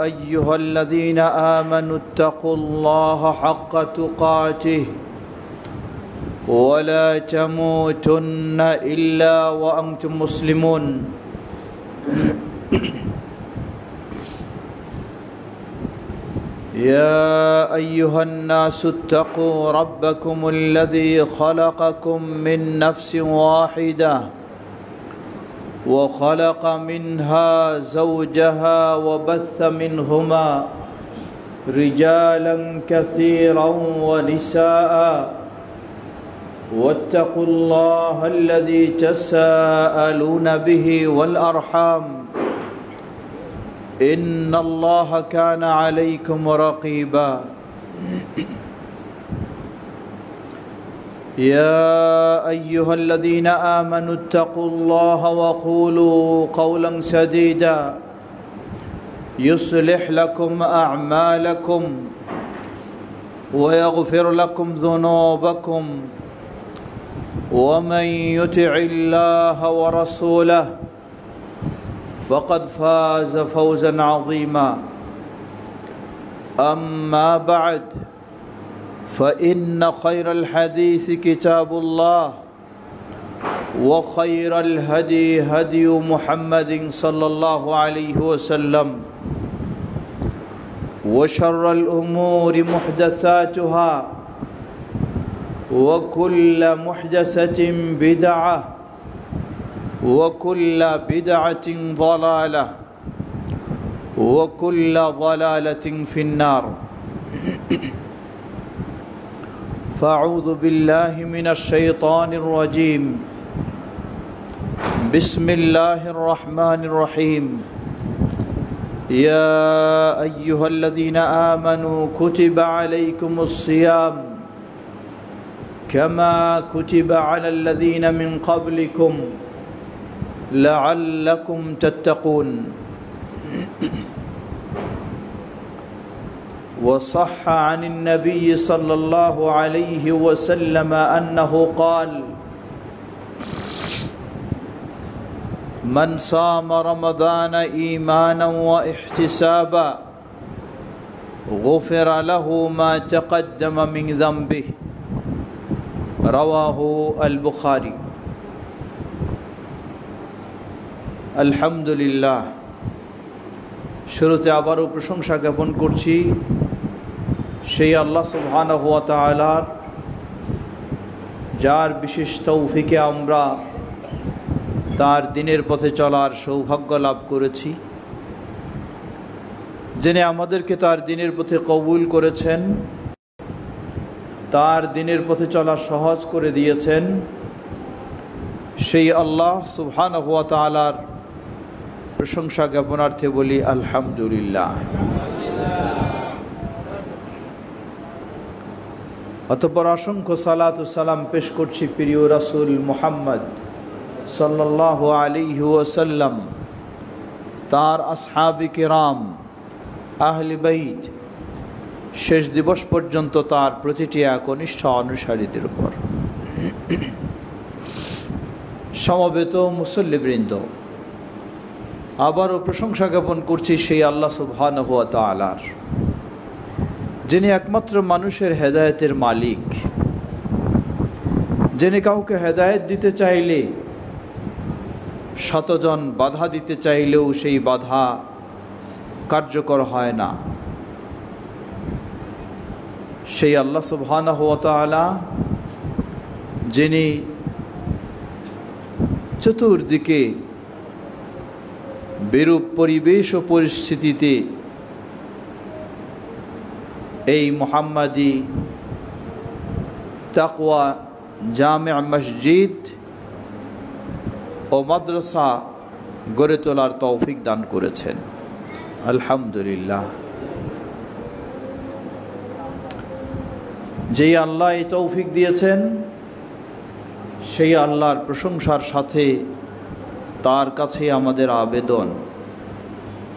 أيها الذين آمنوا اتقوا الله حق تقاته ولا تموتن إلا وأنتم مسلمون يا أيها الناس اتقوا ربكم الذي خلقكم من نفس واحدة وخلق منها زوجها وبث منهما رجالا كثيرا ونساء واتقوا الله الذي تساءلون به والأرحام إن الله كان عليكم رقيبا يا أيها الذين آمنوا اتقوا الله وقولوا قولا سديدا يصلح لكم أعمالكم ويغفر لكم ذنوبكم ومن يطع الله ورسوله فقد فاز فوزا عظيما أما بعد فإن خير الحديث كتاب الله وخير الهدي هدي محمد صلى الله عليه وسلم وشر الأمور محدثاتها وكل محدثة بدعة وكل بدعة ضلالة وكل ضلالة في النار فأعوذ بالله من الشيطان الرجيم بسم الله الرحمن الرحيم يا أيها الذين آمنوا كتب عليكم الصيام كما كتب على الذين من قبلكم لعلكم تتقون وصح عن النبي صلى الله عليه وسلم أنه قال من صام رمضان إيمانا واحتسابا غفر له ما تقدم من ذنبه رواه البخاري আলহামদুলিল্লাহ শুরুতে আবারও প্রশংসা জ্ঞাপন করছি সেই আল্লাহ সুবহানাহু ওয়া তাআলার যার বিশেষ তৌফিকে আমরা তার দিনের পথে চলার সৌভাগ্য লাভ করেছি, যিনি আমাদেরকে তার দিনের পথে কবুল করেছেন, তার দিনের পথে চলা সহজ করে দিয়েছেন। সেই আল্লাহ সুবহানাহু ওয়া তাআলার প্রশংসা জ্ঞাপনার্থে বলি আলহামদুলিল্লাহ। অতঃপর অসংখ্য সালাত ও সালাম পেশ করছি প্রিয় রাসূল মুহাম্মদ সাল্লাল্লাহু আলাইহি ওয়াসাল্লাম, তার আসহাবে কিরাম, আহলে বাইত, শেষ দিবস পর্যন্ত তার প্রতিটি একনিষ্ঠ অনুসারীদের উপর। সমবেত মুসল্লিবৃন্দ, আবারও প্রশংসা জ্ঞাপন করছি সেই আল্লাহ সুবহানাহু ওয়া তাআলার, যিনি একমাত্র মানুষের হেদায়েতের মালিক, যিনি কাউকে হেদায়েত দিতে চাইলে, শতজন বাধা দিতে চাইলেও সেই বাধা কার্যকর হয় না। সেই আল্লাহ সুবহানাহু ওয়া তাআলা, যিনি চতুর্দিকে বিরূপ পরিবেশ ও পরিস্থিতিতে এই মুহাম্মাদি তাকওয়া জামে' মসজিদ ও মাদ্রাসা গড়ে তোলার তৌফিক দান করেছেন। আলহামদুলিল্লাহ। যেই আল্লাহ এই তৌফিক দিয়েছেন, সেই আল্লাহর প্রশংসার সাথে তার কাছে আমাদের আবেদন,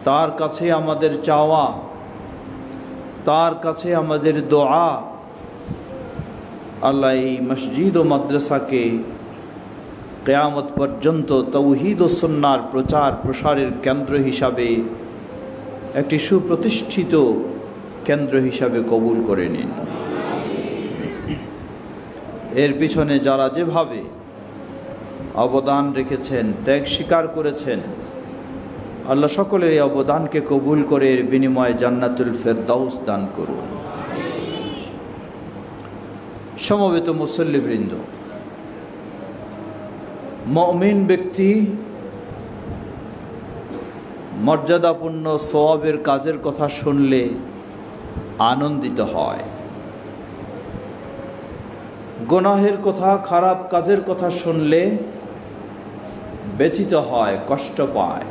তার কাছে আমাদের চাওয়া, তার কাছে আমাদের দোয়া। আল্লাহ এই মসজিদ ও মাদ্রাসাকে কিয়ামত পর্যন্ত তাওহীদ ও সুন্নাহর প্রচার প্রসারের কেন্দ্র হিসাবে একটি সুপ্রতিষ্ঠিত কেন্দ্র হিসাবে কবুল করে নিন। এর পিছনে যারা যেভাবে অবদান রেখেছেন, ত্যাগ স্বীকার করেছেন, আল্লাহ সকলের এই অবদানকে কবুল করে এর বিনিময়ে জান্নাতুল ফেরদাউস দান করুন। সমবেত মুসল্লিবৃন্দ, মুমিন ব্যক্তি মর্যাদাপূর্ণ সওয়াবের কাজের কথা শুনলে আনন্দিত হয়, গুনাহের কথা, খারাপ কাজের কথা শুনলে ব্যথিত হয়, কষ্ট পায়।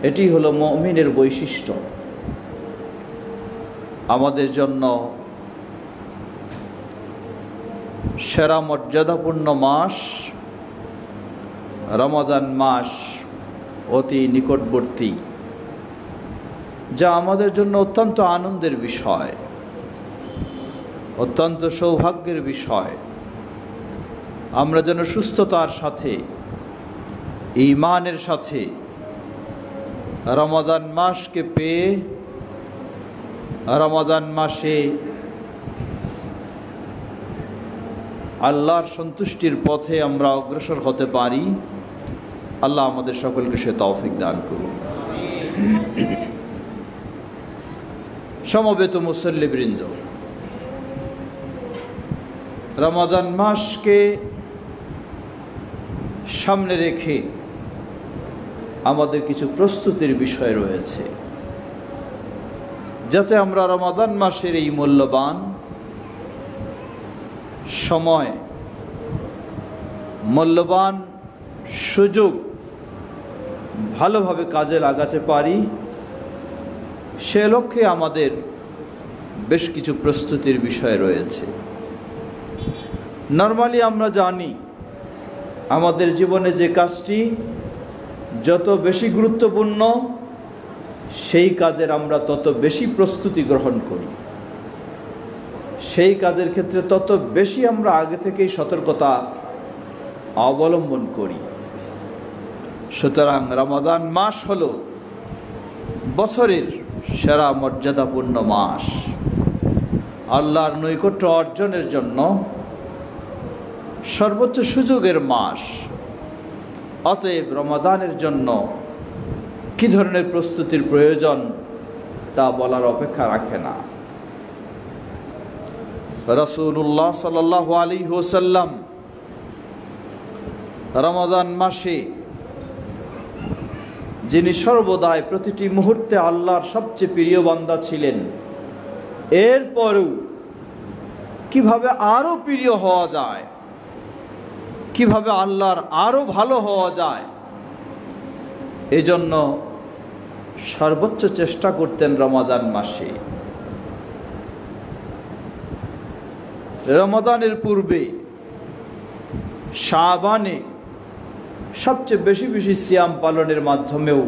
এটি হলো মুমিনের বৈশিষ্ট্য। আমাদের জন্য সেরা মর্যাদাপূর্ণ মাস রমাদান মাস অতি নিকটবর্তী, যা আমাদের জন্য অত্যন্ত আনন্দের বিষয়, অত্যন্ত সৌভাগ্যের বিষয়। আমরা যেন সুস্থতার সাথে, ঈমানের সাথে রমাদান মাসকে পেয়ে রমাদান মাসে আল্লাহর সন্তুষ্টির পথে আমরা অগ্রসর হতে পারি। আল্লাহ আমাদের সকলকে সে তৌফিক দান করুন। সমবেত মুসল্লিবৃন্দ, রমাদান মাসকে সামনে রেখে আমাদের কিছু প্রস্তুতির বিষয় রয়েছে, যাতে আমরা রমাদান মাসের এই মূল্যবান সময়, মূল্যবান সুযোগ ভালোভাবে কাজে লাগাতে পারি। সে লক্ষ্যে আমাদের বেশ কিছু প্রস্তুতির বিষয় রয়েছে। নরমালি আমরা জানি আমাদের জীবনে যে কাজটি যত বেশি গুরুত্বপূর্ণ, সেই কাজের আমরা তত বেশি প্রস্তুতি গ্রহণ করি, সেই কাজের ক্ষেত্রে তত বেশি আমরা আগে থেকেই সতর্কতা অবলম্বন করি। সুতরাং রমাদান মাস হলো বছরের সেরা মর্যাদাপূর্ণ মাস, আল্লাহর নৈকট্য অর্জনের জন্য সর্বোচ্চ সুযোগের মাস। অতএব রমাদানের জন্য কী ধরনের প্রস্তুতির প্রয়োজন তা বলার অপেক্ষা রাখে না। রাসূলুল্লাহ সাল্লাল্লাহু আলাইহি ওয়াসাল্লাম রমাদান মাসে, যিনি সর্বদাই প্রতিটি মুহূর্তে আল্লাহর সবচেয়ে প্রিয় বান্দা ছিলেন, এরপরেও কিভাবে আরও প্রিয় হওয়া যায়, কিভাবে আল্লাহর আরও ভালো হওয়া যায়, এজন্য সর্বোচ্চ চেষ্টা করতেন রমাদান মাসে। রমাদানের পূর্বে শাবানে সবচেয়ে বেশি বেশি সিয়াম পালনের মাধ্যমেও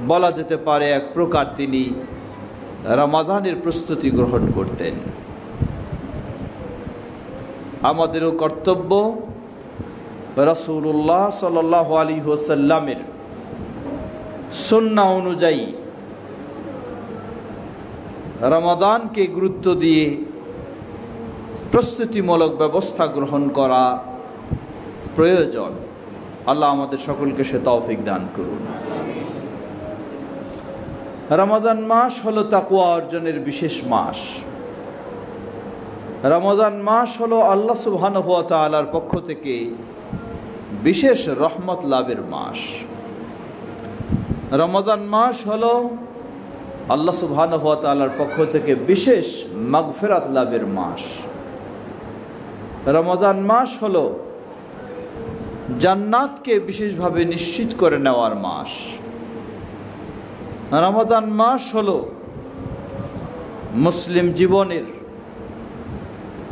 বলা যেতে পারে এক প্রকার তিনি রমাদানের প্রস্তুতি গ্রহণ করতেন। আমাদেরও কর্তব্য রাসূলুল্লাহ সাল্লাল্লাহু আলাইহি ওয়াসাল্লামের সুন্নাহ অনুযায়ী রমাদানকে গুরুত্ব দিয়ে প্রস্তুতিমূলক ব্যবস্থা গ্রহণ করা প্রয়োজন। আল্লাহ আমাদের সকলকে সে তৌফিক দান করুন। রমাদান মাস হলো তাকওয়া অর্জনের বিশেষ মাস। রমাদান মাস হলো আল্লাহ সুবহানাহু ওয়া তাআলার পক্ষ থেকে বিশেষ রহমত লাভের মাস। রমাদান মাস হলো আল্লাহ সুবহানাহু ওয়া তাআলার পক্ষ থেকে বিশেষ মাগফিরাত লাভের মাস। রমাদান মাস হলো জান্নাতকে বিশেষভাবে নিশ্চিত করে নেওয়ার মাস। রমাদান মাস হলো মুসলিম জীবনের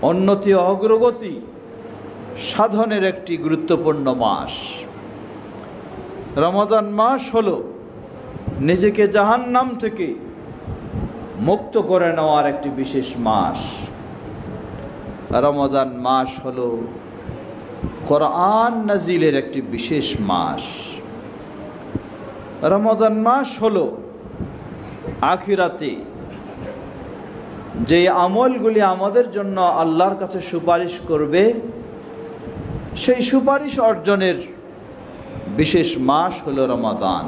উন্নতি অগ্রগতি সাধনের একটি গুরুত্বপূর্ণ মাস। রমাদান মাস হলো নিজেকে জাহান্নাম থেকে মুক্ত করে নেওয়ার একটি বিশেষ মাস। রমাদান মাস হলো কোরআন নাজিলের একটি বিশেষ মাস। রমাদান মাস হলো আখিরাতে যে আমলগুলি আমাদের জন্য আল্লাহর কাছে সুপারিশ করবে, সেই সুপারিশ অর্জনের বিশেষ মাস হলো রমাদান।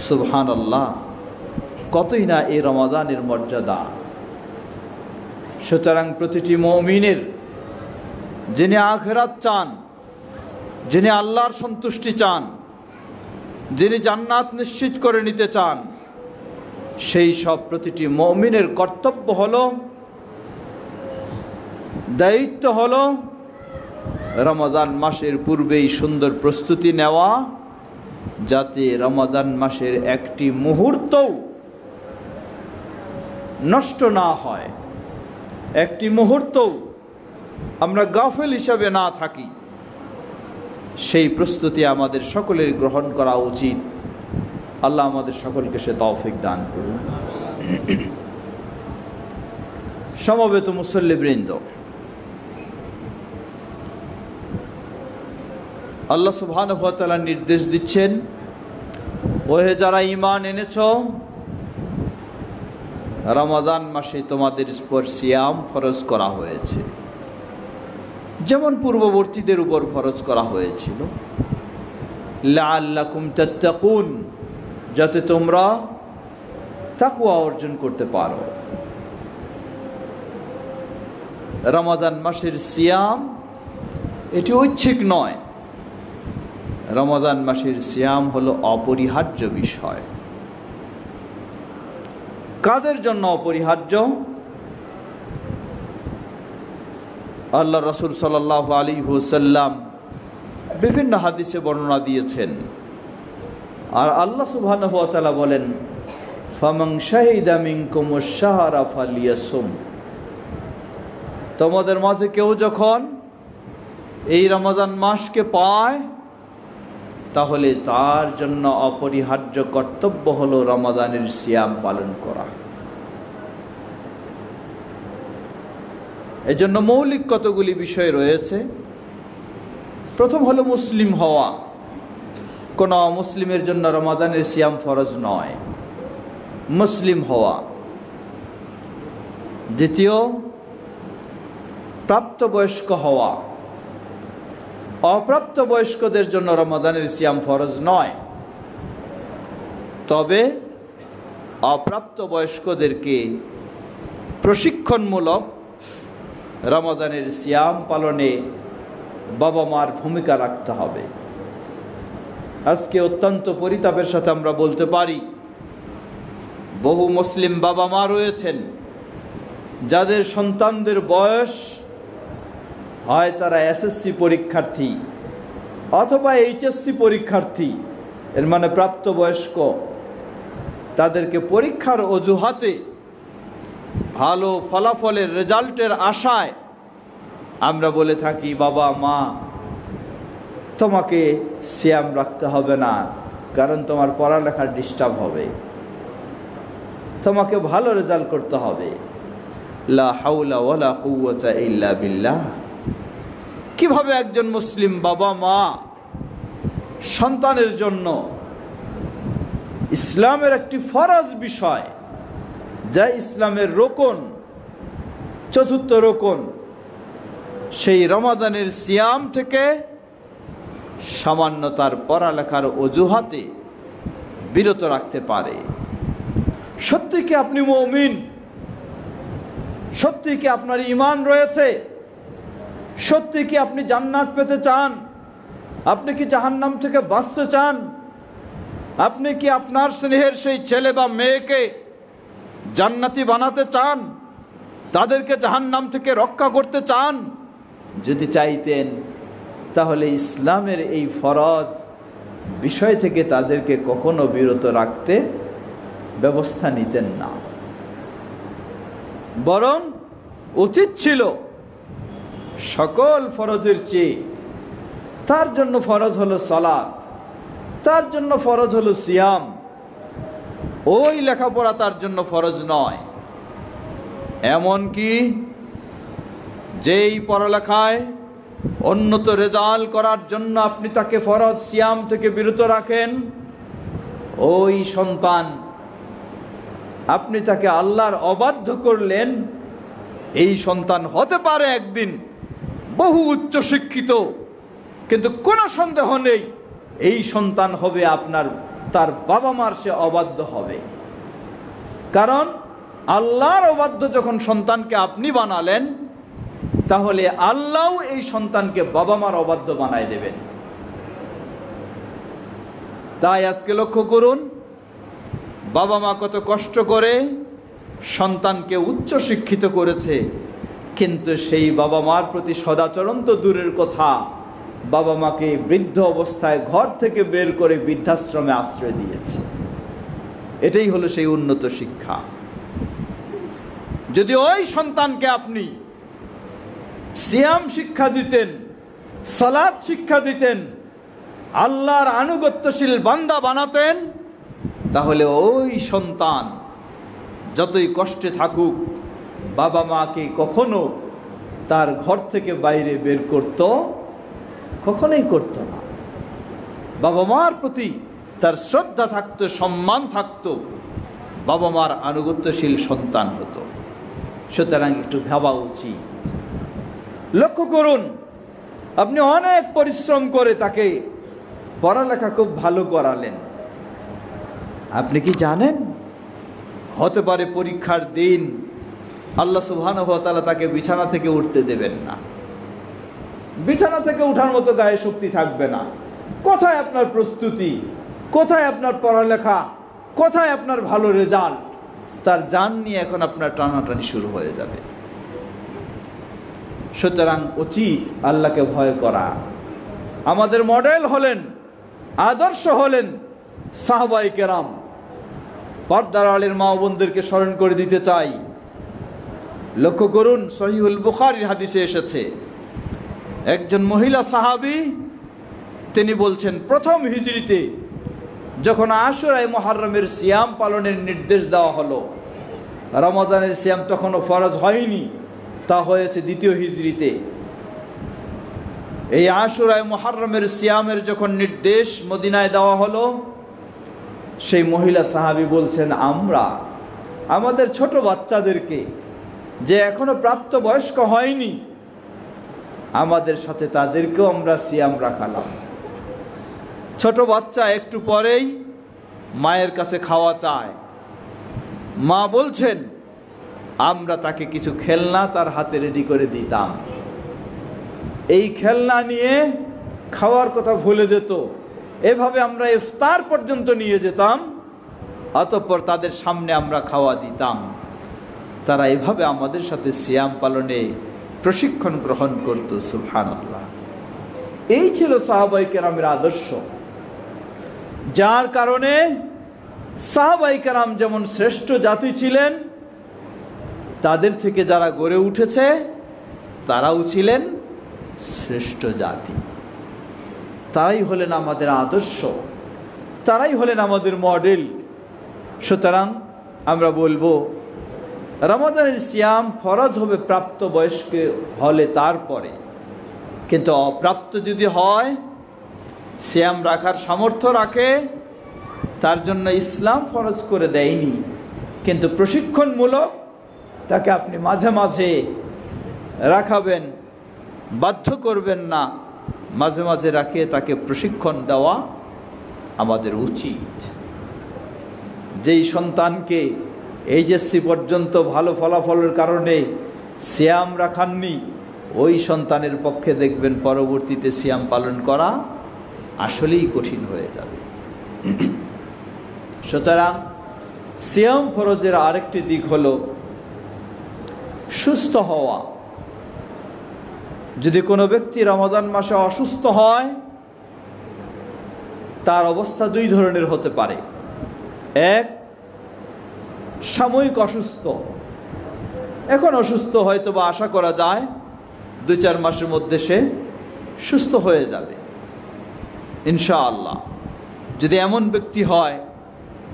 সুবহানাল্লাহ, কতই না এই রমাদানের মর্যাদা। সুতরাং প্রতিটি মুমিনের, যিনি আখিরাত চান, যিনি আল্লাহর সন্তুষ্টি চান, যিনি জান্নাত নিশ্চিত করে নিতে চান, সেই সব প্রতিটি মুমিনের কর্তব্য হলো, দায়িত্ব হলো রমাদান মাসের পূর্বেই সুন্দর প্রস্তুতি নেওয়া, যাতে রমাদান মাসের একটি মুহূর্তও নষ্ট না হয়, একটি মুহূর্তও আমরা গাফেল হিসাবে না থাকি। সেই প্রস্তুতি আমাদের সকলের গ্রহণ করা উচিত। আল্লাহ আমাদের সকলকে সে তৌফিক দান করুন। সমবেত মুসল্লিবৃন্দ, আল্লাহ সুবহানাহু ওয়া তাআলা নির্দেশ দিচ্ছেন, ওহে যারা ঈমান এনেছো, রমাদান মাসে তোমাদের উপর সিয়াম ফরজ করা হয়েছে, যেমন পূর্ববর্তীদের উপর ফরজ করা হয়েছিল। লাআল্লাকুম তাত্তাকুন, যাতে তোমরা তাকওয়া অর্জন করতে পারো। রমাদান মাসের সিয়াম এটি ঐচ্ছিক নয়, রমাদান মাসের সিয়াম হলো অপরিহার্য বিষয়। কাদের জন্য অপরিহার্য? আল্লাহ রাসূল সাল্লাল্লাহু আলাইহি ওয়াসাল্লাম বিভিন্ন হাদিসে বর্ণনা দিয়েছেন। আর আল্লাহ সুবহানাহু ওয়া তাআলা বলেন, ফামান শাহিদা মিনকুমুশ শাহরা ফালিয়াসুম, তোমাদের মাঝে কেউ যখন এই রমাদান মাসকে পায়, তাহলে তার জন্য অপরিহার্য কর্তব্য হলো রমাদানের সিয়াম পালন করা। এই জন্য মৌলিক কতগুলি বিষয় রয়েছে। প্রথম হলো মুসলিম হওয়া। কোনো অমুসলিমের জন্য রমাদানের সিয়াম ফরজ নয়, মুসলিম হওয়া। দ্বিতীয়, প্রাপ্তবয়স্ক হওয়া। অপ্রাপ্তবয়স্কদের জন্য রমাদানের সিয়াম ফরজ নয়, তবে অপ্রাপ্তবয়স্কদেরকে প্রশিক্ষণমূলক রমাদানের সিয়াম পালনে বাবা মার ভূমিকা রাখতে হবে। আজকে অত্যন্ত পরিতাপের সাথে আমরা বলতে পারি, বহু মুসলিম বাবা মা রয়েছেন যাদের সন্তানদের বয়স হয় তারা এসএসসি পরীক্ষার্থী অথবা এইচএসসি পরীক্ষার্থী, এর মানে প্রাপ্তবয়স্ক। তাদেরকে পরীক্ষার অজুহাতে, ভালো ফলাফলের রেজাল্টের আশায় আমরা বলে থাকি, বাবা মা তোমাকে সিয়াম রাখতে হবে না, কারণ তোমার পড়ালেখার ডিস্টার্ব হবে, তোমাকে ভালো রেজাল্ট করতে হবে। লা হাওলা ওয়ালা কুওয়াতা ইল্লা বিল্লাহ। কিভাবে একজন মুসলিম বাবা মা সন্তানের জন্য ইসলামের একটি ফরজ বিষয়, যা ইসলামের রোকন, চতুর্থ রোকন, সেই রমাদানের সিয়াম থেকে সামান্য তার পড়ালেখার অজুহাতে বিরত রাখতে পারে? সত্যি কি আপনি মুমিন? সত্যি কি আপনার ঈমান রয়েছে? সত্যি কি আপনি জান্নাত পেতে চান? আপনি কি জাহান্নাম থেকে বাঁচতে চান? আপনি কি আপনার স্নেহের সেই ছেলে বা মেয়েকে জান্নাতি বানাতে চান? তাদেরকে জাহান্নাম থেকে রক্ষা করতে চান? যদি চাইতেন, তাহলে ইসলামের এই ফরজ বিষয় থেকে তাদেরকে কখনো বিরত রাখতে ব্যবস্থা নিতেন না। বরং উচিত ছিল সকল ফরজের চেয়ে তার জন্য ফরজ হলো সালাত, তার জন্য ফরজ হলো সিয়াম। ওই লেখাপড়া তার জন্য ফরজ নয়। এমনকি যেই পড়ালেখায় উন্নত রেজাল্ট করার জন্য আপনি তাকে ফরজ সিয়াম থেকে বিরত রাখেন, ওই সন্তান আপনি তাকে আল্লাহর অবাধ্য করলেন, এই সন্তান হতে পারে একদিন বহু উচ্চ শিক্ষিত, কিন্তু কোনো সন্দেহ নেই এই সন্তান হবে আপনার তার বাবা মার সে অবাধ্য হবে। কারণ আল্লাহর অবাধ্য যখন সন্তানকে আপনি বানালেন, তাহলে আল্লাহও এই সন্তানকে বাবা মার অবাধ্য বানায় দেবেন। তাই আজকে লক্ষ্য করুন, বাবা মা কত কষ্ট করে সন্তানকে উচ্চ শিক্ষিত করেছে, কিন্তু সেই বাবা মার প্রতি সদাচরণ তো দূরের কথা, বাবা মাকে বৃদ্ধ অবস্থায় ঘর থেকে বের করে বৃদ্ধাশ্রমে আশ্রয় দিয়েছে। এটাই হলো সেই উন্নত শিক্ষা। যদি ওই সন্তানকে আপনি সিয়াম শিক্ষা দিতেন, সালাত শিক্ষা দিতেন, আল্লাহর আনুগত্যশীল বান্দা বানাতেন, তাহলে ওই সন্তান যতই কষ্টে থাকুক বাবা মাকে কখনো তার ঘর থেকে বাইরে বের করত কখনোই করত না। বাবা মার প্রতি তার শ্রদ্ধা থাকতো, সম্মান থাকতো, বাবা মার আনুগত্যশীল সন্তান হতো। সুতরাং একটু ভাবা উচিত। লক্ষ্য করুন, আপনি অনেক পরিশ্রম করে তাকে পড়ালেখা খুব ভালো করালেন, আপনি কি জানেন হতে পারে পরীক্ষার দিন আল্লাহ সুবহানাহু ওয়া তাআলা তাকে বিছানা থেকে উঠতে দেবেন না, বিছানা থেকে ওঠার মতো গায়ে শক্তি থাকবে না। কোথায় আপনার প্রস্তুতি, কোথায় আপনার পড়ালেখা, কোথায় আপনার ভালো রেজাল্ট? তার জান নিয়ে এখন আপনার টানাটানি শুরু হয়ে যাবে। সুতরাং উচিত আল্লাহকে ভয় করা। আমাদের মডেল হলেন, আদর্শ হলেন সাহাবায়ে কেরাম। পর্দার আলের মা বোনদেরকে স্মরণ করে দিতে চাই। লক্ষ্য করুন, সহিহুল বুখারীর হাদিসে এসেছে, একজন মহিলা সাহাবী তিনি বলছেন, প্রথম হিজরিতে যখন আশুরায়ে মুহররমের সিয়াম পালনের নির্দেশ দেওয়া হলো, রমাদানের সিয়াম তখনও ফরজ হয়নি, তা হয়েছে দ্বিতীয় হিজরিতে। এই আশুরায়ে মুহররমের সিয়ামের যখন নির্দেশ মদিনায় দেওয়া হলো, সেই মহিলা সাহাবী বলছেন, আমরা আমাদের ছোট বাচ্চাদেরকে, যে এখনো প্রাপ্তবয়স্ক হয়নি, আমাদের সাথে তাদেরকেও আমরা সিয়াম রাখালাম। ছোট বাচ্চা একটু পরেই মায়ের কাছে খাওয়া চায়, মা বলছেন আমরা তাকে কিছু খেলনা তার হাতে রেডি করে দিতাম, এই খেলনা নিয়ে খাওয়ার কথা ভুলে যেত, এভাবে আমরা ইফতার পর্যন্ত নিয়ে যেতাম, অতঃপর তাদের সামনে আমরা খাওয়া দিতাম। তারা এভাবে আমাদের সাথে সিয়াম পালনে প্রশিক্ষণ গ্রহণ করত। সুবহানাল্লাহ। এই ছিল সাহাবায়ে কেরামের আদর্শ, যার কারণে সাহাবায়ে কেরাম যেমন শ্রেষ্ঠ জাতি ছিলেন, তাদের থেকে যারা গড়ে উঠেছে তারাও ছিলেন শ্রেষ্ঠ জাতি। তারাই হলেন আমাদের আদর্শ, তারাই হলেন আমাদের মডেল। সুতরাং আমরা বলবো, রমাদানের সিয়াম ফরজ হবে প্রাপ্তবয়স্ক হলে তারপরে, কিন্তু অপ্রাপ্ত যদি হয়, সিয়াম রাখার সামর্থ্য রাখে, তার জন্য ইসলাম ফরজ করে দেয়নি, কিন্তু প্রশিক্ষণমূলক তাকে আপনি মাঝে মাঝে রাখাবেন, বাধ্য করবেন না, মাঝে মাঝে রাখিয়ে তাকে প্রশিক্ষণ দেওয়া আমাদের উচিত। যেই সন্তানকে এইচএসসি পর্যন্ত ভালো ফলাফলের কারণে সিয়াম রাখাননি, ওই সন্তানের পক্ষে দেখবেন পরবর্তীতে সিয়াম পালন করা আসলেই কঠিন হয়ে যাবে। সুতরাং সিয়াম ফরজের আরেকটি দিক হলো সুস্থ হওয়া। যদি কোনো ব্যক্তি রমাদান মাসে অসুস্থ হয়, তার অবস্থা দুই ধরনের হতে পারে। এক, সাময়িক অসুস্থ, এখন অসুস্থ, হয়তো বা আশা করা যায় 2-4 মাসের মধ্যে সে সুস্থ হয়ে যাবে ইনশাআল্লাহ। যদি এমন ব্যক্তি হয়,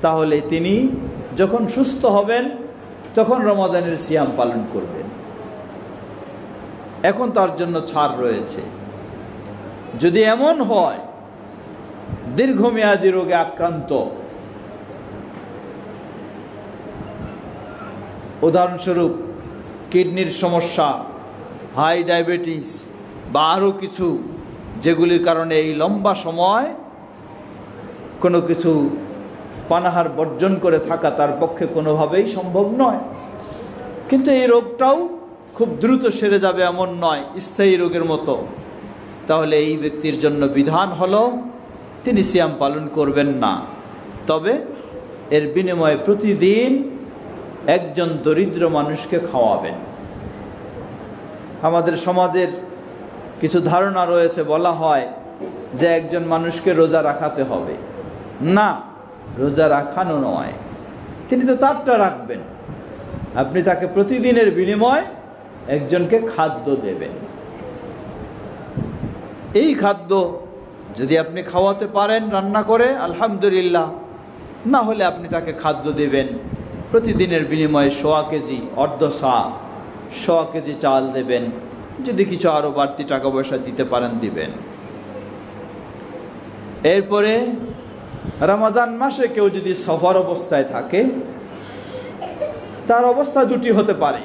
তাহলে তিনি যখন সুস্থ হবেন তখন রমাদানের সিয়াম পালন করবেন, এখন তার জন্য ছাড় রয়েছে। যদি এমন হয় দীর্ঘমেয়াদী রোগে আক্রান্ত, উদাহরণস্বরূপ কিডনির সমস্যা, হাই ডায়াবেটিস বা আরও কিছু, যেগুলির কারণে এই লম্বা সময় কোনো কিছু পানাহার বর্জন করে থাকা তার পক্ষে কোনোভাবেই সম্ভব নয়। কিন্তু এই রোগটাও খুব দ্রুত সেরে যাবে এমন নয়, স্থায়ী রোগের মতো। তাহলে এই ব্যক্তির জন্য বিধান হলো তিনি সিয়াম পালন করবেন না, তবে এর বিনিময়ে প্রতিদিন একজন দরিদ্র মানুষকে খাওয়াবেন। আমাদের সমাজের কিছু ধারণা রয়েছে, বলা হয় যে একজন মানুষকে রোজা রাখাতে হবে। না, রোজা রাখানো নয়, তিনি তো তারটা রাখবেন, আপনি তাকে প্রতিদিনের বিনিময়ে একজনকে খাদ্য দেবেন। এই খাদ্য যদি আপনি খাওয়াতে পারেন রান্না করে, আলহামদুলিল্লাহ, না হলে আপনি তাকে খাদ্য দেবেন প্রতিদিনের বিনিময়ে 1.25 কেজি, অর্ধ সা, 1.25 কেজি চাল দেবেন। যদি কিছু আরও বাড়তি টাকা পয়সা দিতে পারেন দিবেন। এরপরে রমাদান মাসে কেউ যদি সফর অবস্থায় থাকে, তার অবস্থা দুটি হতে পারে।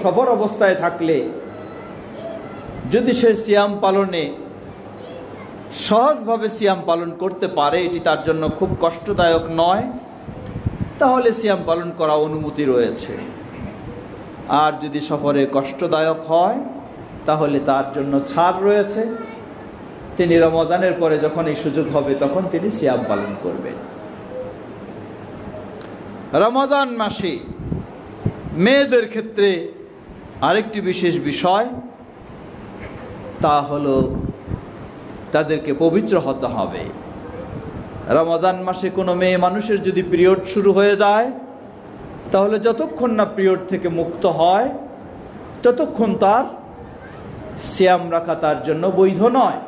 সফর অবস্থায় থাকলে যদি সে সিয়াম পালনে সহজভাবে সিয়াম পালন করতে পারে, এটি তার জন্য খুব কষ্টদায়ক নয়, তাহলে সিয়াম পালন করা অনুমতি রয়েছে। আর যদি সফরে কষ্টদায়ক হয় তাহলে তার জন্য ছাড় রয়েছে, তিনি রমাদানের পরে যখন এই সুযোগ হবে তখন তিনি সিয়াম পালন করবেন। রমাদান মাসে মেয়েদের ক্ষেত্রে আরেকটি বিশেষ বিষয়, তা হলো তাদেরকে পবিত্র হতে হবে। রমাদান মাসে কোনো মেয়ে মানুষের যদি পিরিয়ড শুরু হয়ে যায়, তাহলে যতক্ষণ না পিরিয়ড থেকে মুক্ত হয় ততক্ষণ তার সিয়াম রাখা তার জন্য বৈধ নয়,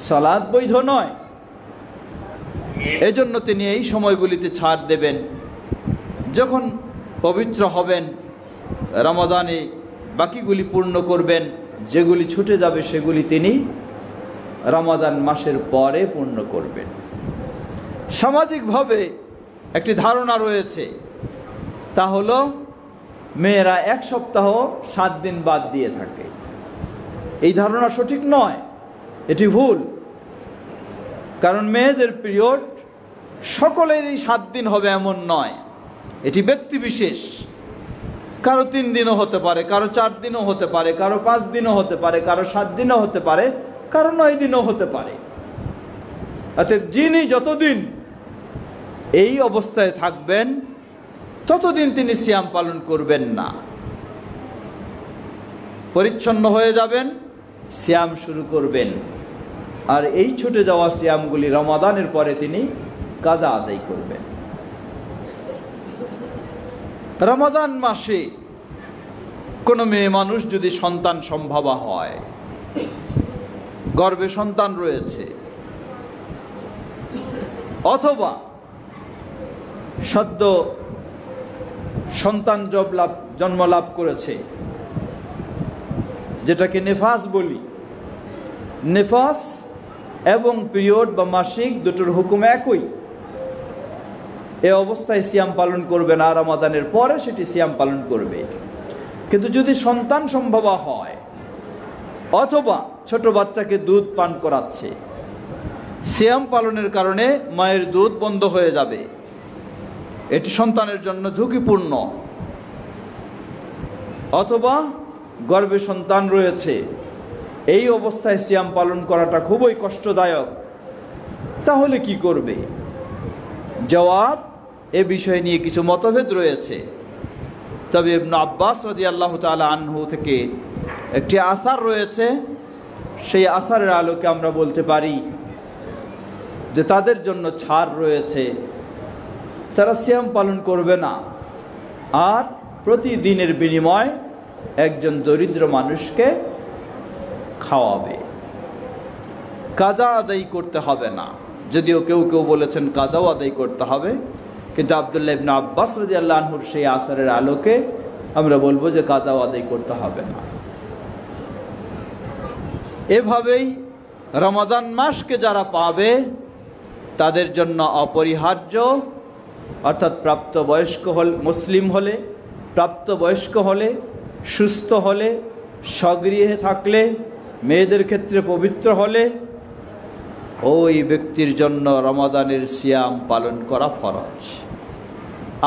সালাত বৈধ নয়। এজন্য তিনি এই সময়গুলিতে ছাড় দেবেন। যখন পবিত্র হবেন, রমাদানে বাকিগুলি পূর্ণ করবেন, যেগুলি ছুটে যাবে সেগুলি তিনি রমাদান মাসের পরে পূর্ণ করবেন। সামাজিকভাবে একটি ধারণা রয়েছে, তা হলো মেয়েরা 1 সপ্তাহ 7 দিন বাদ দিয়ে থাকে। এই ধারণা সঠিক নয়, এটি ভুল। কারণ মেয়েদের পিরিয়ড সকলেরই 7 দিন হবে এমন নয়, এটি ব্যক্তি বিশেষ। কারো 3 দিনও হতে পারে, কারো 4 দিনও হতে পারে, কারো 5 দিনও হতে পারে, কারো 7 দিনও হতে পারে, কারো 9 দিনও হতে পারে। অতএব যিনি যতদিন এই অবস্থায় থাকবেন ততদিন তিনি সিয়াম পালন করবেন না। পরিচ্ছন্ন হয়ে যাবেন, সিয়াম শুরু করবেন। আর এই ছুটে যাওয়া সিয়ামগুলি রমাদানের পরে তিনি কাজা আদায় করবেন। রমাদান মাসে কোনো মেয়ে মানুষ যদি সন্তান সম্ভবা হয়, গর্ভে সন্তান রয়েছে, অথবা সদ্য সন্তান জন্ম লাভ করেছে, যেটাকে নেফাস বলি, নেফাস এবং পিরিয়ড বা মাসিক দুটোর হুকুম একই। এ অবস্থায় সিয়াম পালন করবে না, রমাদানের পরে সেটি সিয়াম পালন করবে। কিন্তু যদি সন্তান সম্ভবা হয়, অথবা ছোট বাচ্চাকে দুধ পান করাচ্ছে, সিয়াম পালনের কারণে মায়ের দুধ বন্ধ হয়ে যাবে, এটি সন্তানের জন্য ঝুঁকিপূর্ণ। অথবা গর্ভে সন্তান রয়েছে, এই অবস্থায় সিয়াম পালন করাটা খুবই কষ্টদায়ক, তাহলে কি করবে? জবাব, এ বিষয় নিয়ে কিছু মতভেদ রয়েছে। তবে ইবনে আব্বাস রাদিয়াল্লাহু তাআলা আনহু থেকে একটি আসার রয়েছে, সেই আসারের আলোকে আমরা বলতে পারি যে তাদের জন্য ছাড় রয়েছে, তারা সিয়াম পালন করবে না, আর প্রতিদিনের বিনিময় একজন দরিদ্র মানুষকে খাওয়াবে। কাজা আদায় করতে হবে না, যদিও কেউ কেউ বলেছেন কাজাও আদায় করতে হবে, কিন্তু আব্দুল্লাহ ইবনে আব্বাস রাদিয়াল্লাহু আনহুর সেই আসারের আলোকে আমরা বলবো যে কাজাও আদায় করতে হবে না। এভাবেই রমাদান মাসকে যারা পাবে তাদের জন্য অপরিহার্য অর্থাৎ প্রাপ্তবয়স্ক মুসলিম হলে, প্রাপ্তবয়স্ক হলে, সুস্থ হলে, স্বগৃহে থাকলে, মেয়েদের ক্ষেত্রে পবিত্র হলে ওই ব্যক্তির জন্য রমাদানের সিয়াম পালন করা ফরজ।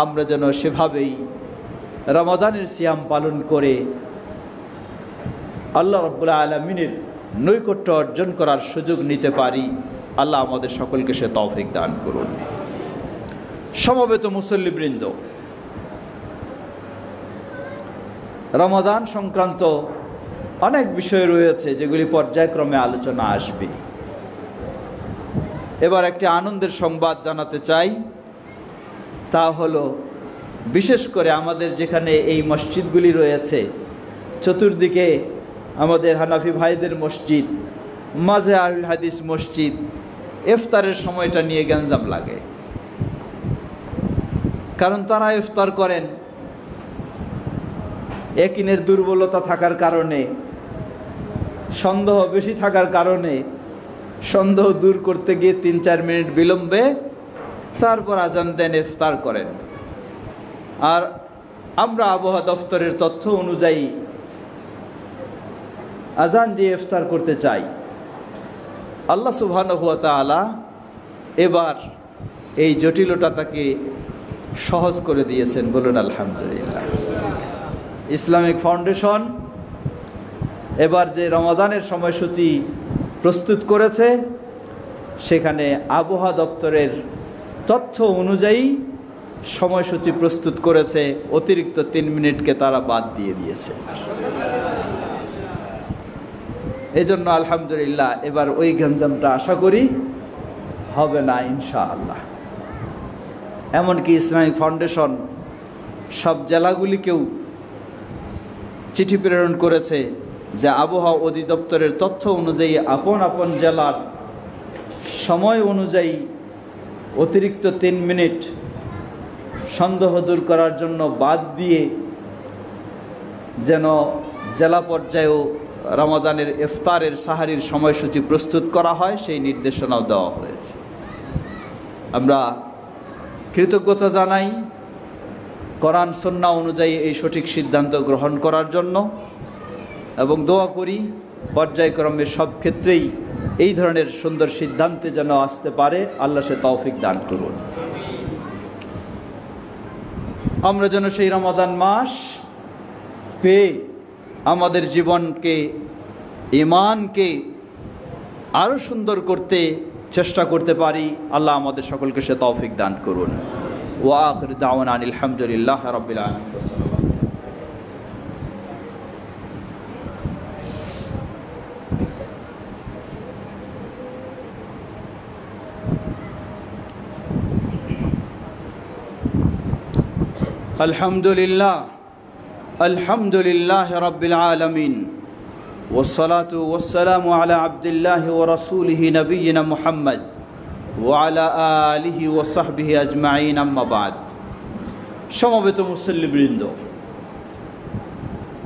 আমরা যেন সেভাবেই রমাদানের সিয়াম পালন করে আল্লাহ রাব্বুল আলামিনের নৈকট্য অর্জন করার সুযোগ নিতে পারি। আল্লাহ আমাদের সকলকে সে তৌফিক দান করুন। সমবেত মুসল্লিবৃন্দ, রমাদান সংক্রান্ত অনেক বিষয় রয়েছে যেগুলি পর্যায়ক্রমে আলোচনা আসবে। এবার একটি আনন্দের সংবাদ জানাতে চাই, তা হলো বিশেষ করে আমাদের যেখানে এই মসজিদগুলি রয়েছে, চতুর্দিকে আমাদের হানাফি ভাইদের মসজিদ, মাঝে আহলুল হাদিস মসজিদ, ইফতারের সময়টা নিয়ে গ্যাঞ্জাম লাগে। কারণ তারা ইফতার করেন একিনের দুর্বলতা থাকার কারণে, সন্দেহ বেশি থাকার কারণে, সন্দেহ দূর করতে গিয়ে 3-4 মিনিট বিলম্বে তারপর আজান দেন, ইফতার করেন। আর আমরা আবহাওয়া দফতরের তথ্য অনুযায়ী আজান দিয়ে ইফতার করতে চাই। আল্লাহ সুবহানাহু ওয়া তাআলা এবার এই জটিলতা তাকে সহজ করে দিয়েছেন, বলুন আলহামদুলিল্লাহ। ইসলামিক ফাউন্ডেশন এবার যে রমাদানের সময়সূচি প্রস্তুত করেছে, সেখানে আবহাওয়া দপ্তরের তথ্য অনুযায়ী সময়সূচি প্রস্তুত করেছে, অতিরিক্ত 3 মিনিটকে তারা বাদ দিয়ে দিয়েছে। এই জন্য আলহামদুলিল্লাহ এবার ওই গঞ্জামটা আশা করি হবে না ইনশাআল্লাহ। এমনকি ইসলামিক ফাউন্ডেশন সব জেলাগুলিকেও চিঠি প্রেরণ করেছে যে আবহাওয়া অধিদপ্তরের তথ্য অনুযায়ী আপন আপন জেলার সময় অনুযায়ী অতিরিক্ত 3 মিনিট সন্দেহ দূর করার জন্য বাদ দিয়ে যেন জেলা পর্যায়েও রমাদানের ইফতারের সাহারির সময়সূচি প্রস্তুত করা হয়, সেই নির্দেশনাও দেওয়া হয়েছে। আমরা কৃতজ্ঞতা জানাই কোরআন সুন্নাহ অনুযায়ী এই সঠিক সিদ্ধান্ত গ্রহণ করার জন্য, এবং দোয়া করি পর্যায়ক্রমে সব ক্ষেত্রেই এই ধরনের সুন্দর সিদ্ধান্তে যেন আসতে পারে, আল্লাহ সে তৌফিক দান করুন। আমরা যেন সেই রমাদান মাস পেয়ে আমাদের জীবনকে, ঈমানকে আরও সুন্দর করতে চেষ্টা করতে পারি। আল্লাহ আমাদের সকলকে সে তৌফিক দান করুন। ওয়া আখিরু দাওয়ানা আনিল হামদুলিল্লাহি রাব্বিল আলামিন। আলহামদুলিল্লাহ, আলহামদুলিল্লাহি রাব্বিল আলামিন, ওয়াসসালাতু ওয়াসসালামু আলা আবদিল্লাহি ওয়া রাসূলিহি নবিয়িনা মুহাম্মদ ওয়া আলা আলিহি ওয়া সাহবিহি আজমাইন, আম্মা বাদ। সমবেত মুসল্লিবৃন্দ,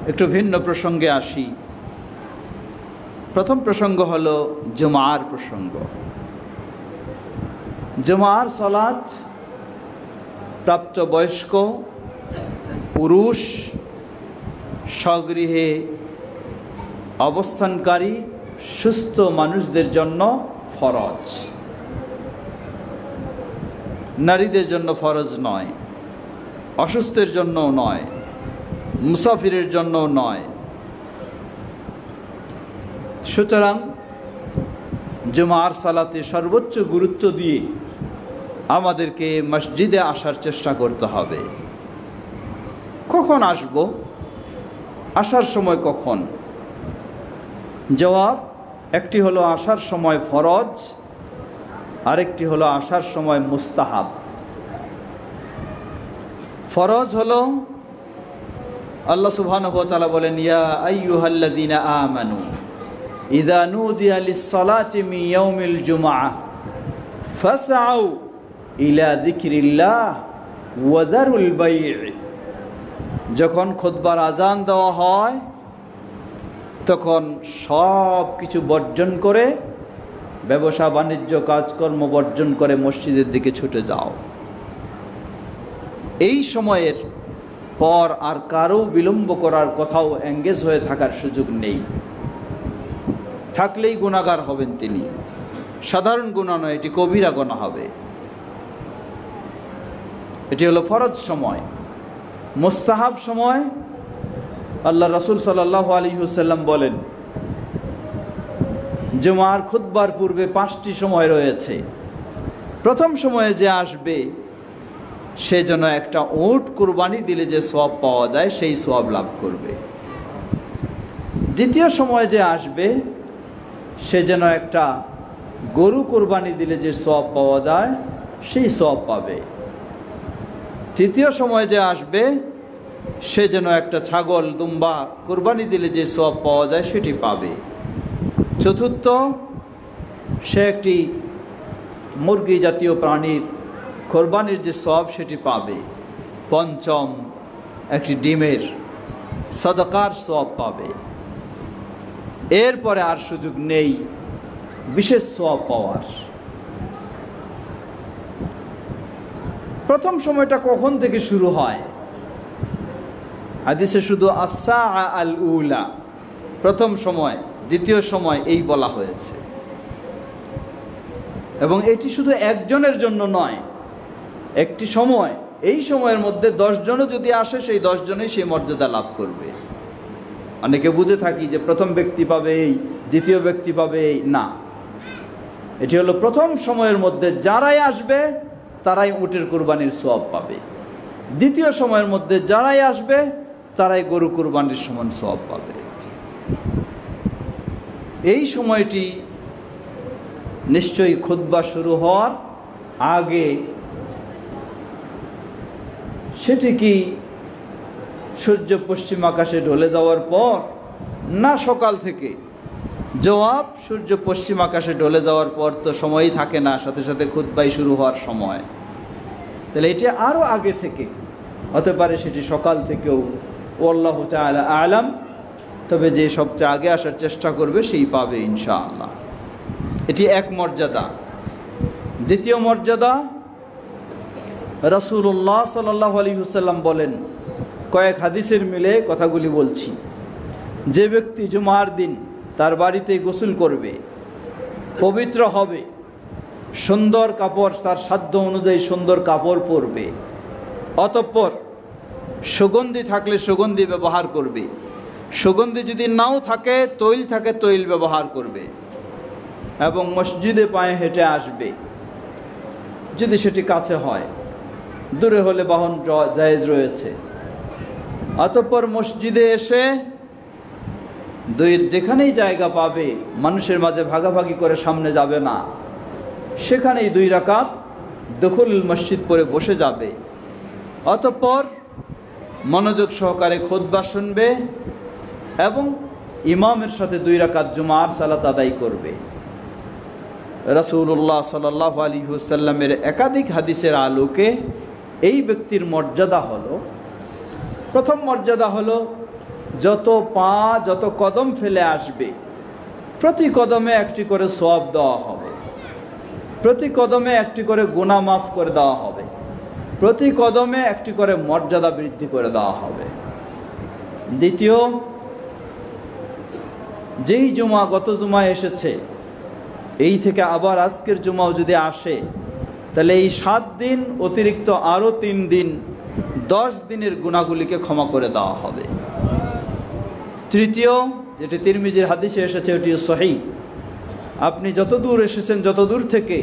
একটু ভিন্ন প্রসঙ্গে আসি। প্রথম প্রসঙ্গ হলো জুমার প্রসঙ্গ। জুমার সালাত প্রাপ্তবয়স্ক পুরুষ, স্বগৃহে অবস্থানকারী সুস্থ মানুষদের জন্য ফরজ, নারীদের জন্য ফরজ নয়, অসুস্থের জন্যও নয়, মুসাফিরের জন্যও নয়। সুতরাং জুমার সালাতে সর্বোচ্চ গুরুত্ব দিয়ে আমাদেরকে মসজিদে আসার চেষ্টা করতে হবে। কখন আসব? আসার সময় কখন? জবাব, একটি হলো আসার সময় ফরজ, আরেকটি হলো আসার সময় মুস্তাহাব। ফরজ হলো আল্লাহ সুবহানাহু ওয়া তাআলা বলেন, ইয়া আইয়ুহাল্লাযীনা আমানু ইযা নুদিয়া লিস-সালাতি মিন ইয়াউমিল জুমআহ ফাসআউ ইলা যিকরিল্লাহ ওয়া যারুল বাই'। যখন খুতবার আজান দেওয়া হয় তখন সব কিছু বর্জন করে, ব্যবসা বাণিজ্য কাজকর্ম বর্জন করে মসজিদের দিকে ছুটে যাও। এই সময়ের পর আর কারো বিলম্ব করার কোথাও এঙ্গেজ হয়ে থাকার সুযোগ নেই। থাকলেই গুনাহগার হবেন তিনি। সাধারণ গুনাহ নয়, এটি কবিরা গুনাহ হবে। এটি হলো ফরজ সময়। মুস্তাহাব সময় আল্লাহ রাসূল সাল্লাল্লাহু আলাইহি ওয়াসাল্লাম বলেন, জুমার খুতবার পূর্বে 5টি সময় রয়েছে। প্রথম সময়ে যে আসবে সে যেন একটা উট কুরবানি দিলে যে সওয়াব পাওয়া যায় সেই সওয়াব লাভ করবে। দ্বিতীয় সময় যে আসবে সে যেন একটা গরু কুরবানি দিলে যে সওয়াব পাওয়া যায় সেই সওয়াব পাবে। তৃতীয় সময় যে আসবে সে যেন একটা ছাগল দুম্বা কুরবানি দিলে যে সওয়াব পাওয়া যায় সেটি পাবে। চতুর্থ, সে একটি মুরগি জাতীয় প্রাণীর কোরবানির যে সওয়াব সেটি পাবে। পঞ্চম, একটি ডিমের সাদাকার সওয়াব পাবে। এরপরে আর সুযোগ নেই বিশেষ সওয়াব পাওয়ার। প্রথম সময়টা কখন থেকে শুরু হয়? হাদিসে শুধু আসসা আল উলা, প্রথম সময়, দ্বিতীয় সময় এই বলা হয়েছে। এবং এটি শুধু একজনের জন্য নয়, একটি সময়, এই সময়ের মধ্যে 10 জনও যদি আসে সেই 10 জনই সেই মর্যাদা লাভ করবে। অনেকে বুঝে থাকি যে প্রথম ব্যক্তি পাবে এই, দ্বিতীয় ব্যক্তি পাবে এই, না। এটি হলো প্রথম সময়ের মধ্যে যারাই আসবে তারাই উটের কুরবানির সওয়াব পাবে। দ্বিতীয় সময়ের মধ্যে যারাই আসবে তারাই গরু কুরবানির সমান সওয়াব পাবে। এই সময়টি নিশ্চয়ই খুতবা শুরু হওয়ার আগে। সেটি কি সূর্য পশ্চিম আকাশে ঢলে যাওয়ার পর, না সকাল থেকে? জবাব, সূর্য পশ্চিম আকাশে ঢলে যাওয়ার পর তো সময়ই থাকে না, সাথে সাথে খুতবাই শুরু হওয়ার সময়। তাহলে এটি আরও আগে থেকে হতে পারে, সেটি সকাল থেকেও। আল্লাহু তাআলা আলাম। তবে যে সবচেয়ে আগে আসার চেষ্টা করবে সেই পাবে ইনশাআল্লাহ। এটি এক মর্যাদা। দ্বিতীয় মর্যাদা, রাসূলুল্লাহ সাল্লাল্লাহু আলাইহি ওয়াসাল্লাম বলেন, কয়েক হাদিসের মিলে কথাগুলি বলছি, যে ব্যক্তি জুমার দিন তার বাড়িতে গোসল করবে, পবিত্র হবে, সুন্দর কাপড়, তার সাধ্য অনুযায়ী সুন্দর কাপড় পরবে, অতঃপর সুগন্ধি থাকলে সুগন্ধি ব্যবহার করবে, সুগন্ধি যদি নাও থাকে, তৈল থাকে, তৈল ব্যবহার করবে, এবং মসজিদে পায়ে হেঁটে আসবে যদি সেটি কাছে হয়, দূরে হলে বাহন জায়েজ রয়েছে। অতঃপর মসজিদে এসে যেখানেই জায়গা পাবে, মানুষের মাঝে ভাগাভাগি করে সামনে যাবে না, সেখানেই 2 রাকাত দখুল মসজিদ পড়ে বসে যাবে। অতঃপর মনোযোগ সহকারে খুতবা শুনবে এবং ইমামের সাথে 2 রাকাত জুমার সালাত আদায় করবে। রাসূলুল্লাহ সাল্লাল্লাহু আলাইহি ওয়াসাল্লামের একাধিক হাদিসের আলোকে এই ব্যক্তির মর্যাদা হলো, প্রথম মর্যাদা হলো যত পা, যত কদম ফেলে আসবে প্রতি কদমে একটি করে সওয়াব দেওয়া হবে, প্রতি কদমে একটি করে গুনাহ মাফ করে দেওয়া হবে, প্রতি কদমে একটি করে মর্যাদা বৃদ্ধি করে দেওয়া হবে। দ্বিতীয়, যেই জুমা গত জুমায় এসেছে এই থেকে আবার আজকের জুমাও যদি আসে, তাহলে এই 7 দিন অতিরিক্ত আরও 3 দিন, 10 দিনের গুনাহগুলিকে ক্ষমা করে দেওয়া হবে। তৃতীয়, যেটি তিরমিজির হাদিসে এসেছে, এটি সহিহ, আপনি যত দূর এসেছেন, যত দূর থেকে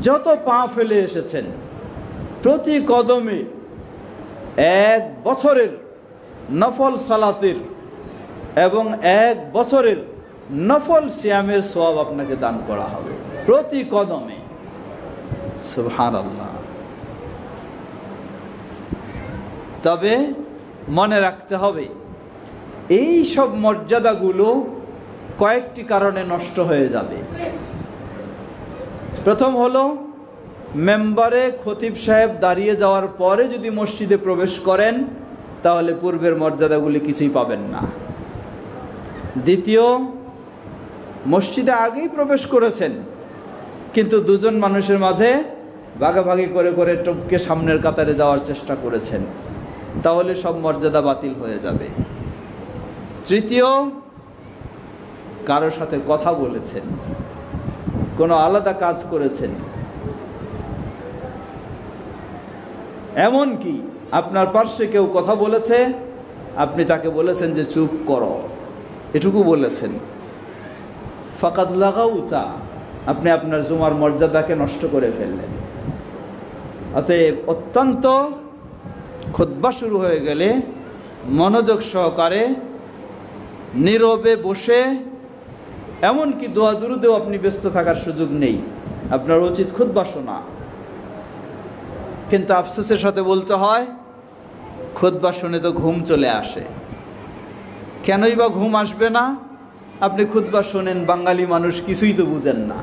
যত পা ফেলে এসেছেন, প্রতি কদমে 1 বছরের নফল সালাতের এবং 1 বছরের নফল সিয়ামের সওয়াব আপনাকে দান করা হবে প্রতি কদমে। সুবহানাল্লাহ। তবে মনে রাখতে হবে, এই সব মর্যাদাগুলো কয়েকটি কারণে নষ্ট হয়ে যাবে। প্রথম হলো, মেম্বারে খতিব সাহেব দাঁড়িয়ে যাওয়ার পরে যদি মসজিদে প্রবেশ করেন তাহলে পূর্বের মর্যাদাগুলি কিছুই পাবেন না। দ্বিতীয়, মসজিদে আগেই প্রবেশ করেছেন কিন্তু 2 জন মানুষের মাঝে ভাগাভাগি করে করে টপকে সামনের কাতারে যাওয়ার চেষ্টা করেছেন, তাহলে সব মর্যাদা বাতিল হয়ে যাবে। তৃতীয়, কারোর সাথে কথা বলেছেন, কোনো আলাদা কাজ করেছেন, এমন কি আপনার পার্শ্বে কেউ কথা বলেছে, আপনি তাকে বলেছেন যে চুপ করো, এটুকু বলেছেন, ফাকাদ লাগাউতা, আপনি আপনার জুমার মর্যাদাকে নষ্ট করে ফেললেন। অতএব অত্যন্ত খুতবা শুরু হয়ে গেলে মনোযোগ সহকারে নীরবে বসে, এমনকি দোয়া দুরুদেও আপনি ব্যস্ত থাকার সুযোগ নেই, আপনার উচিত খুতবা শোনা। কিন্তু আফসোসের সাথে বলতে হয়, খুতবা শুনে তো ঘুম চলে আসে। কেনই বা ঘুম আসবে না? আপনি খুতবা শোনেন, বাঙালি মানুষ কিছুই তো বুঝেন না।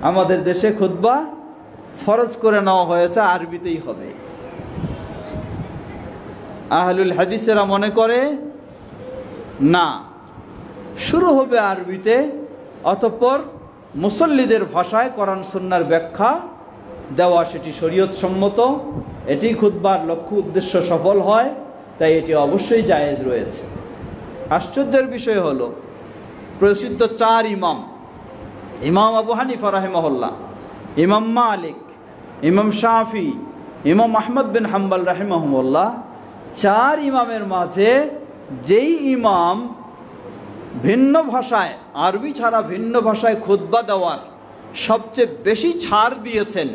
আমাদের দেশে খুতবা ফরজ করে নেওয়া হয়েছে আরবিতেই হবে। আহলুল হাদিসেরা মনে করে না, শুরু হবে আরবিতে, অতঃপর মুসল্লিদের ভাষায় কোরআন সুন্নাহর ব্যাখ্যা দেওয়া, সেটি শরীয়ত সম্মত, এটি খুতবার লক্ষ্য উদ্দেশ্য সফল হয়, তাই এটি অবশ্যই জায়েজ রয়েছে। আশ্চর্যের বিষয় হলো, প্রসিদ্ধ চার ইমাম, ইমাম আবু হানিফা রাহিমাহুল্লাহ, ইমাম মালিক, ইমাম শাফি, ইমাম আহমদ বিন হাম্বল রাহিমাহুল্লাহ, চার ইমামের মাঝে যেই ইমাম ভিন্ন ভাষায়, আরবি ছাড়া ভিন্ন ভাষায় খুতবা দেওয়ার সবচেয়ে বেশি ছাড় দিয়েছেন,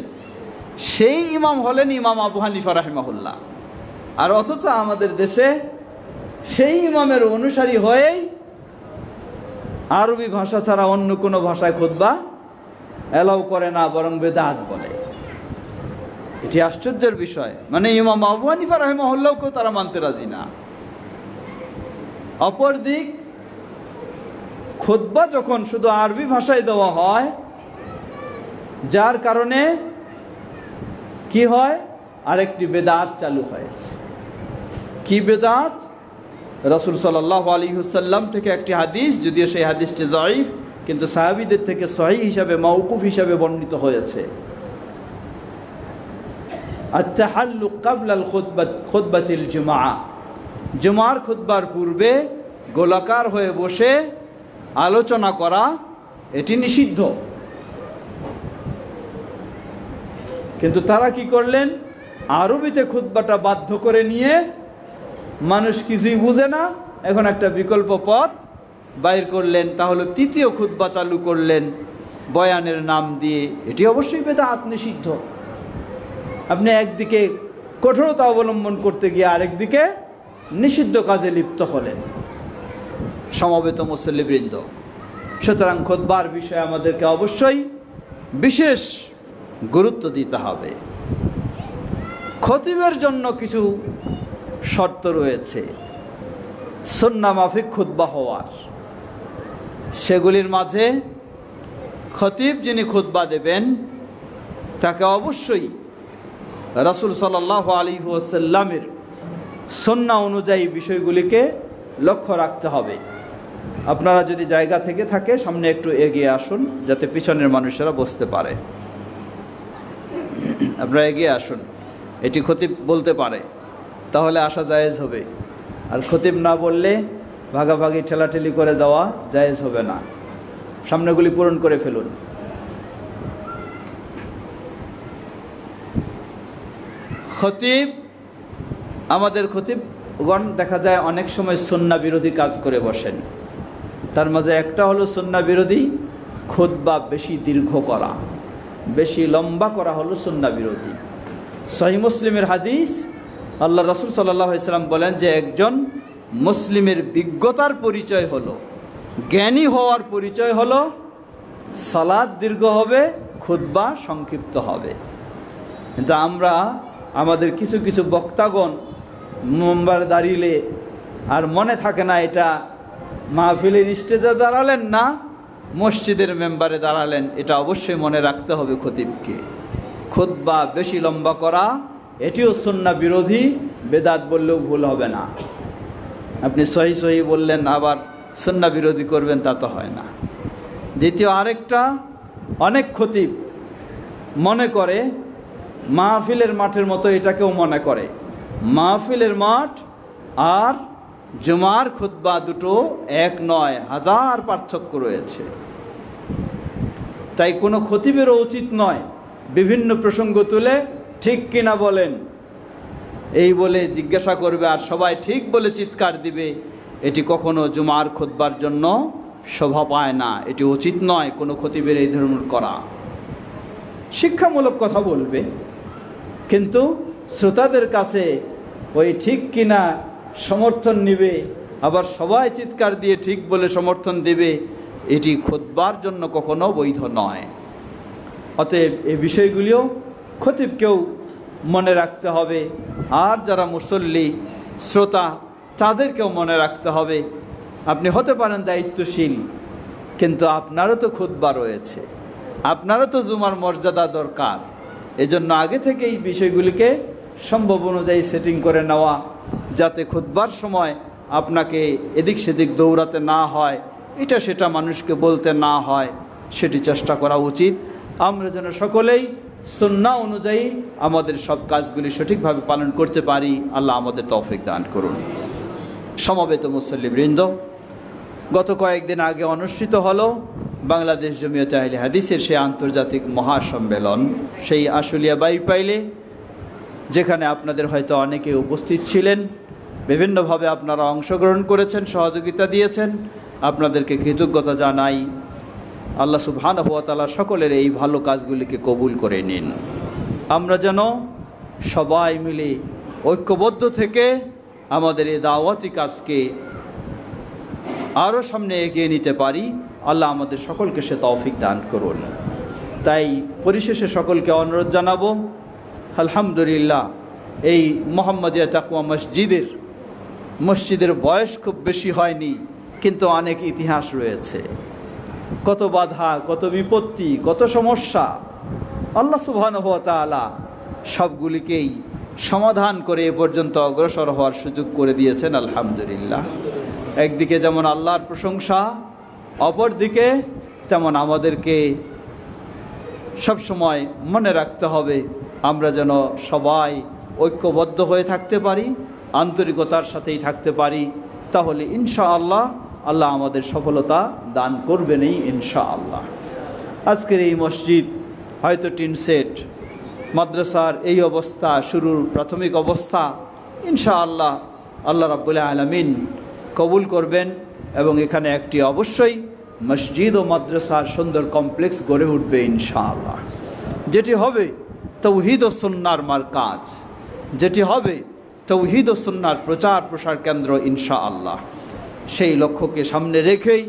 সেই ইমাম হলেন ইমাম আবু হানিফা রাহিমাহুল্লাহ। আর অথচ আমাদের দেশে সেই ইমামের অনুসারী হয়েই আরবি ভাষা ছাড়া অন্য কোনো ভাষায় খুতবা এলাও করে না, বরং বেদাত বলে। এটি আশ্চর্যের বিষয়। মানে ইমাম আবু হানিফা রাহিমাহুল্লাহকেও তারা মানতে রাজি না। অপরদিক, খুতবা যখন শুধু আরবি ভাষায় দেওয়া হয়, যার কারণে কি হয়, আরেকটি বেদাত চালু হয়েছে। কি বেদাত? রাসূল সাল্লাল্লাহু আলাইহি ওয়াসাল্লাম থেকে একটি হাদিস, যদিও সেই হাদিসটি দাঈফ, কিন্তু সাহাবীদের থেকে সহিহ হিসাবে, মাওকুফ হিসাবে বর্ণিত হয়েছে। আত-তাহাল্লুক ক্বাবলা খুতবাতিল জুমআ, জুমার খুতবার পূর্বে গোলাকার হয়ে বসে আলোচনা করা, এটি নিষিদ্ধ। কিন্তু তারা কি করলেন, আরবিতে খুতবাটা বাধ্য করে নিয়ে, মানুষ কিছুই বুঝে না, এখন একটা বিকল্প পথ বাইর করলেন, তাহলে তৃতীয় খুতবা চালু করলেন বয়ানের নাম দিয়ে। এটি অবশ্যই বেদাত, নিষিদ্ধ। আপনি একদিকে কঠোরতা অবলম্বন করতে গিয়ে আরেকদিকে নিষিদ্ধ কাজে লিপ্ত হলেন। সমবেত মুসল্লিবৃন্দ, সুতরাং খুতবার বিষয়ে আমাদেরকে অবশ্যই বিশেষ গুরুত্ব দিতে হবে। খতিবের জন্য কিছু শর্ত রয়েছে সুন্নাহ মাফিক খুতবা হওয়ার। সেগুলির মাঝে খতিব যিনি খুতবা দেবেন, তাকে অবশ্যই রাসূল সাল্লাল্লাহু আলাইহি ওয়াসাল্লামের সুন্নাহ অনুযায়ী বিষয়গুলিকে লক্ষ্য রাখতে হবে। আপনারা যদি জায়গা থেকে থাকে, সামনে একটু এগিয়ে আসুন, যাতে পিছনের মানুষেরা বসতে পারে। আপনারা এগিয়ে আসুন, এটি খতিব বলতে পারে, তাহলে আসা জায়েজ হবে। আর খতিব না বললে ভাগাভাগি ঠেলাঠেলি করে যাওয়া জায়েজ হবে না। সামনেগুলি পূরণ করে ফেলুন। খতিব, আমাদের খতিবগণ দেখা যায় অনেক সময় সুন্নাহ বিরোধী কাজ করে বসেন। তার মাঝে একটা হলো সুন্নাহ বিরোধী খুতবা বেশি দীর্ঘ করা, বেশি লম্বা করা হলো সুন্নাহ বিরোধী। সহিহ মুসলিমের হাদিস, আল্লাহ রাসূল সাল্লাল্লাহু আলাইহি ওয়াসাল্লাম বলেন যে একজন মুসলিমের বিজ্ঞতার পরিচয় হলো, জ্ঞানী হওয়ার পরিচয় হলো, সালাত দীর্ঘ হবে, খুতবা সংক্ষিপ্ত হবে। কিন্তু আমরা, আমাদের কিছু কিছু বক্তাগণ মিম্বারে দাঁড়িয়ে আর মনে থাকে না এটা মাহফিলের স্টেজে দাঁড়ালেন না মসজিদের মেম্বারে দাঁড়ালেন, এটা অবশ্যই মনে রাখতে হবে খতিবকে। খুতবা বেশি লম্বা করা এটিও সুন্নাহ বিরোধী, বেদাত বললেও ভুল হবে না। আপনি সহি সহি বললেন আবার সুন্নাহ বিরোধী করবেন, তা তো হয় না। দ্বিতীয় আরেকটা, অনেক খতিব মনে করে মাহফিলের মাঠের মতো এটাকেও মনে করে। মাহফিলের মাঠ আর জুমার খুতবা দুটো এক নয়, হাজার পার্থক্য রয়েছে। তাই কোনো খতিবেরও উচিত নয় বিভিন্ন প্রসঙ্গ তুলে ঠিক কিনা বলেন এই বলে জিজ্ঞাসা করবে আর সবাই ঠিক বলে চিৎকার দিবে। এটি কখনো জুমার খুতবার জন্য শোভা পায় না, এটি উচিত নয় কোনো খতিবের এই ধরনের করা। শিক্ষামূলক কথা বলবে, কিন্তু শ্রোতাদের কাছে ওই ঠিক কিনা সমর্থন নিবে, আবার সবাই চিৎকার দিয়ে ঠিক বলে সমর্থন দেবে, এটি খুতবার জন্য কখনো বৈধ নয়। অতএব এই বিষয়গুলিও খতিবকেও মনে রাখতে হবে, আর যারা মুসল্লি শ্রোতা তাদেরকেও মনে রাখতে হবে। আপনি হতে পারেন দায়িত্বশীল, কিন্তু আপনারও তো খুতবা রয়েছে, আপনারও তো জুমার মর্যাদা দরকার। এজন্য আগে থেকে এই বিষয়গুলিকে সম্ভব অনুযায়ী সেটিং করে নেওয়া, যাতে খুতবার সময় আপনাকে এদিক সেদিক দৌড়াতে না হয়, এটা সেটা মানুষকে বলতে না হয়, সেটি চেষ্টা করা উচিত। আমরা যেন সকলেই সুন্নাহ অনুযায়ী আমাদের সব কাজগুলি সঠিকভাবে পালন করতে পারি। আল্লাহ আমাদের তৌফিক দান করুন। সমবেত মুসল্লিবৃন্দ, গত কয়েকদিন আগে অনুষ্ঠিত হলো বাংলাদেশ জমিয়তে আহলে হাদিসের সেই আন্তর্জাতিক মহাসম্মেলন, সেই আশুলিয়া বাইপাইলে, যেখানে আপনাদের হয়তো অনেকে উপস্থিত ছিলেন। বিভিন্নভাবে আপনারা অংশগ্রহণ করেছেন, সহযোগিতা দিয়েছেন, আপনাদেরকে কৃতজ্ঞতা জানাই। আল্লাহ সুবহানাহু ওয়া তাআলা সকলের এই ভালো কাজগুলিকে কবুল করে নিন। আমরা যেন সবাই মিলে ঐক্যবদ্ধ থেকে আমাদের এই দাওয়াতি কাজকে আরও সামনে এগিয়ে নিতে পারি। আল্লাহ আমাদের সকলকে সে তৌফিক দান করুন। তাই পরিশেষে সকলকে অনুরোধ জানাবো, আলহামদুলিল্লাহ এই মোহাম্মদিয়া তাকওয়া মসজিদের বয়স খুব বেশি হয়নি, কিন্তু অনেক ইতিহাস রয়েছে, কত বাধা, কত বিপত্তি, কত সমস্যা। আল্লাহ সুবহানাহু ওয়া তাআলা সবগুলিকেই সমাধান করে এ পর্যন্ত অগ্রসর হওয়ার সুযোগ করে দিয়েছেন, আলহামদুলিল্লাহ। একদিকে যেমন আল্লাহর প্রশংসা, অপরদিকে তেমন আমাদেরকে সবসময় মনে রাখতে হবে আমরা যেন সবাই ঐক্যবদ্ধ হয়ে থাকতে পারি, আন্তরিকতার সাথেই থাকতে পারি। তাহলে ইনশাআল্লাহ আল্লাহ আমাদের সফলতা দান করবেনই ইনশাআল্লাহ। আজকের এই মসজিদ হয়তো টিন সেট, মাদ্রাসার এই অবস্থা, শুরুর প্রাথমিক অবস্থা, ইনশাআল্লাহ আল্লাহ রাব্বুল আলামিন কবুল করবেন এবং এখানে একটি অবশ্যই মসজিদ ও মাদ্রাসার সুন্দর কমপ্লেক্স গড়ে উঠবে ইনশাআল্লাহ, যেটি হবে তাওহীদ ও সুন্নাহর মারকাজ, যেটি হবে তাওহীদ ও সুন্নাহর প্রচার প্রসার কেন্দ্র ইনশাআল্লাহ। সেই লক্ষ্যকে সামনে রেখেই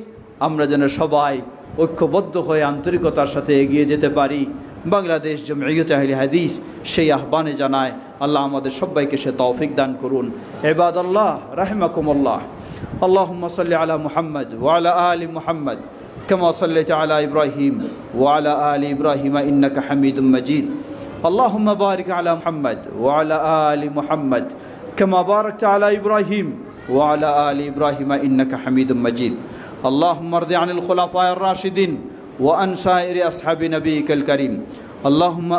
আমরা যেন সবাই ঐক্যবদ্ধ হয়ে আন্তরিকতার সাথে এগিয়ে যেতে পারি। বাংলাদেশ জমিয়তে আহলে হাদিস সেই আহ্বানে জানায়। আল্লাহ আমাদের সবাইকে সে তৌফিক দান করুন। ইবাদাল্লাহ রাহিমাকুমুল্লাহ, আল্লাহুম্মা সাল্লি আলা মুহাম্মদ ওয়া আলা আলি মুহাম্মদ কামা সাল্লাইতা আলা ইব্রাহিম ওয়া আলা আলি ইব্রাহিম ইন্নাকা হামিদুম মাজিদ। আল্লাহুম্মা বারিক আলা মুহাম্মদ ওয়া আলা আলি মুহাম্মদ কামা বারাকতা আলা ইব্রাহিম ওয়া আলা আলি ইব্রাহিম ইন্নাকা হামিদুম মাজিদ। আল্লাহুম্মা রদি আনিল খুলাফায়ে আর রাশিদিন ওয়া আন সাইরি আসহাবি নবিয়িকাল কারীম। আল্লাহুম্মা